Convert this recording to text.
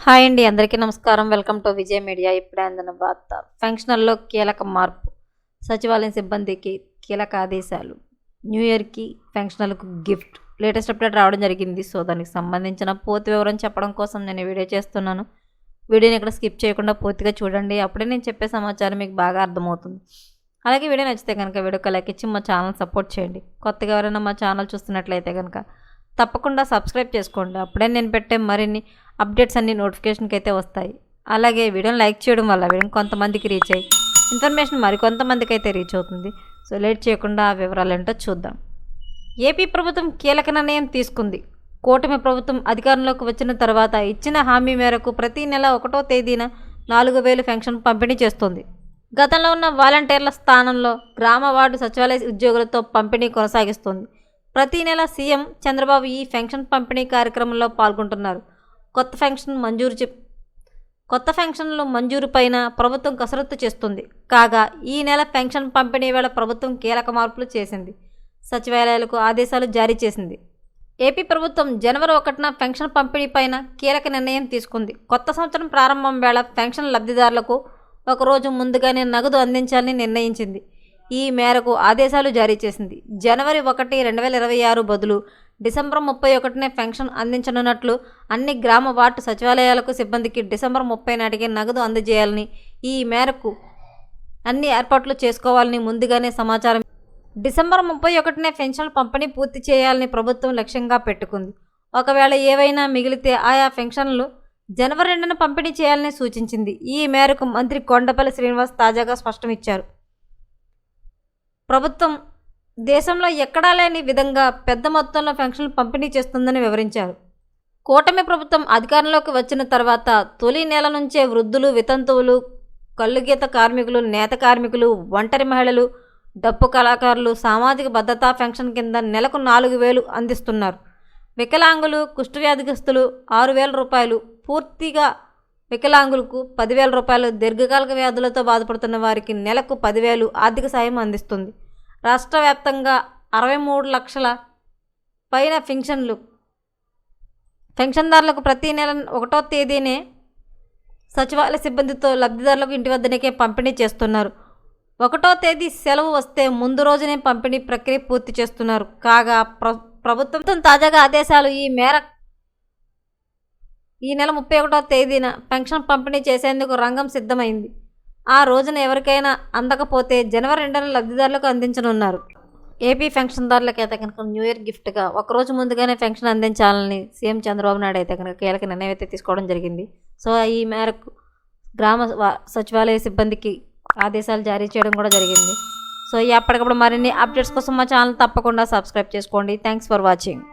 Hi అండి, అందరికీ నమస్కారం. Welcome to Vijay media. ఇప్పుడే అందిన వార్త. ఫంక్షన్లలో కీలక మార్పు, సచివాలయం సిబ్బందికి కీలక ఆదేశాలు, న్యూ ఇయర్కి ఫంక్షన్లకు గిఫ్ట్, లేటెస్ట్ అప్డేట్ రావడం జరిగింది. సో దానికి సంబంధించిన పూర్తి వివరం చెప్పడం కోసం నేను వీడియో చేస్తున్నాను. వీడియోని ఇక్కడ స్కిప్ చేయకుండా పూర్తిగా చూడండి, అప్పుడే నేను చెప్పే సమాచారం మీకు బాగా అర్థమవుతుంది. అలాగే వీడియో నచ్చితే కనుక వీడియోకి లైక్ ఇచ్చి మా ఛానల్ సపోర్ట్ చేయండి. కొత్తగా ఎవరైనా మా ఛానల్ చూస్తున్నట్లయితే కనుక తప్పకుండా సబ్స్క్రైబ్ చేసుకోండి, అప్పుడే నేను పెట్టే మరిన్ని అప్డేట్స్ అన్ని నోటిఫికేషన్కి అయితే వస్తాయి. అలాగే వీడియోని లైక్ చేయడం వల్ల వీడియో కొంతమందికి రీచ్ అయ్యి ఇన్ఫర్మేషన్ మరికొంతమందికి అయితే రీచ్ అవుతుంది. సో లేట్ చేయకుండా ఆ వివరాలు ఏంటో చూద్దాం. ఏపీ ప్రభుత్వం కీలక నిర్ణయం తీసుకుంది. కూటమి ప్రభుత్వం అధికారంలోకి వచ్చిన తర్వాత ఇచ్చిన హామీ మేరకు ప్రతి నెల 1వ తేదీన 4,000 పెన్షన్ పంపిణీ చేస్తుంది. గతంలో ఉన్న వాలంటీర్ల స్థానంలో గ్రామ వార్డు సచివాలయ ఉద్యోగులతో పంపిణీ కొనసాగిస్తుంది. ప్రతి నెల సీఎం చంద్రబాబు ఈ పెన్షన్ పంపిణీ కార్యక్రమంలో పాల్గొంటున్నారు. కొత్త పెన్షన్లు మంజూరు పైన ప్రభుత్వం కసరత్తు చేస్తుంది. కాగా ఈ నెల పెన్షన్ పంపిణీ వేళ ప్రభుత్వం కీలక మార్పులు చేసింది. సచివాలయాలకు ఆదేశాలు జారీ చేసింది. ఏపీ ప్రభుత్వం జనవరి 1న పెన్షన్ పంపిణీ పైన కీలక నిర్ణయం తీసుకుంది. కొత్త సంవత్సరం ప్రారంభం వేళ పెన్షన్ లబ్ధిదారులకు ఒకరోజు ముందుగానే నగదు అందించాలని నిర్ణయించింది. ఈ మేరకు ఆదేశాలు జారీ చేసింది. జనవరి 1, 2026 బదులు డిసెంబర్ 31నే పెన్షన్ అందించనున్నట్లు అన్ని గ్రామ వార్డు సచివాలయాలకు సిబ్బందికి డిసెంబర్ 30 నాటికి నగదు అందజేయాలని, ఈ మేరకు అన్ని ఏర్పాట్లు చేసుకోవాలని ముందుగానే సమాచారం. డిసెంబర్ 31నే పెన్షన్ల పంపిణీ పూర్తి చేయాలని ప్రభుత్వం లక్ష్యంగా పెట్టుకుంది. ఒకవేళ ఏవైనా మిగిలితే ఆయా పెన్షన్లు జనవరి 2న పంపిణీ చేయాలని సూచించింది. ఈ మేరకు మంత్రి కొండపల్లి శ్రీనివాస్ తాజాగా స్పష్టం ఇచ్చారు. ప్రభుత్వం దేశంలో ఎక్కడా లేని విధంగా పెద్ద మొత్తంలో పెన్షన్లు పంపిణీ చేస్తుందని వివరించారు. కూటమి ప్రభుత్వం అధికారంలోకి వచ్చిన తర్వాత తొలి నెల నుంచే వృద్ధులు, వితంతువులు, కల్లుగీత కార్మికులు, నేత కార్మికులు, ఒంటరి మహిళలు, డప్పు కళాకారులు సామాజిక భద్రతా పెన్షన్ కింద నెలకు 4,000 అందిస్తున్నారు. వికలాంగులు, కుష్ఠవ్యాధిగ్రస్తులు 6,000 రూపాయలు, పూర్తిగా వికలాంగులకు 10,000 రూపాయలు, దీర్ఘకాలిక వ్యాధులతో బాధపడుతున్న వారికి నెలకు 10,000 ఆర్థిక సాయం అందిస్తుంది. రాష్ట్ర వ్యాప్తంగా 63 లక్షల పైన పెన్షన్దారులకు ప్రతి నెల 1వ తేదీనే సచివాలయ సిబ్బందితో లబ్ధిదారులకు ఇంటి వద్దనే పంపిణీ చేస్తున్నారు. 1వ తేదీ సెలవు వస్తే ముందు రోజునే పంపిణీ ప్రక్రియ పూర్తి చేస్తున్నారు. కాగా ప్రభుత్వం తాజాగా ఆదేశాలు ఈ మేర ఈ నెల 31వ తేదీన పెన్షన్ పంపిణీ చేసేందుకు రంగం సిద్ధమైంది. ఆ రోజున ఎవరికైనా అందకపోతే జనవరి 2న లబ్ధిదారులకు అందించనున్నారు. ఏపీ పెన్షన్దారులకు అయితే కనుక న్యూ ఇయర్ గిఫ్ట్గా ఒకరోజు ముందుగానే పెన్షన్ అందించాలని సీఎం చంద్రబాబు నాయుడు అయితే కనుక కీలక నిర్ణయం అయితే తీసుకోవడం జరిగింది. సో ఈ మేరకు గ్రామ సచివాలయ సిబ్బందికి ఆదేశాలు జారీ చేయడం కూడా జరిగింది. సో ఎప్పటికప్పుడు మరిన్ని అప్డేట్స్ కోసం మా ఛానల్ తప్పకుండా సబ్స్క్రైబ్ చేసుకోండి. Thanks for watching.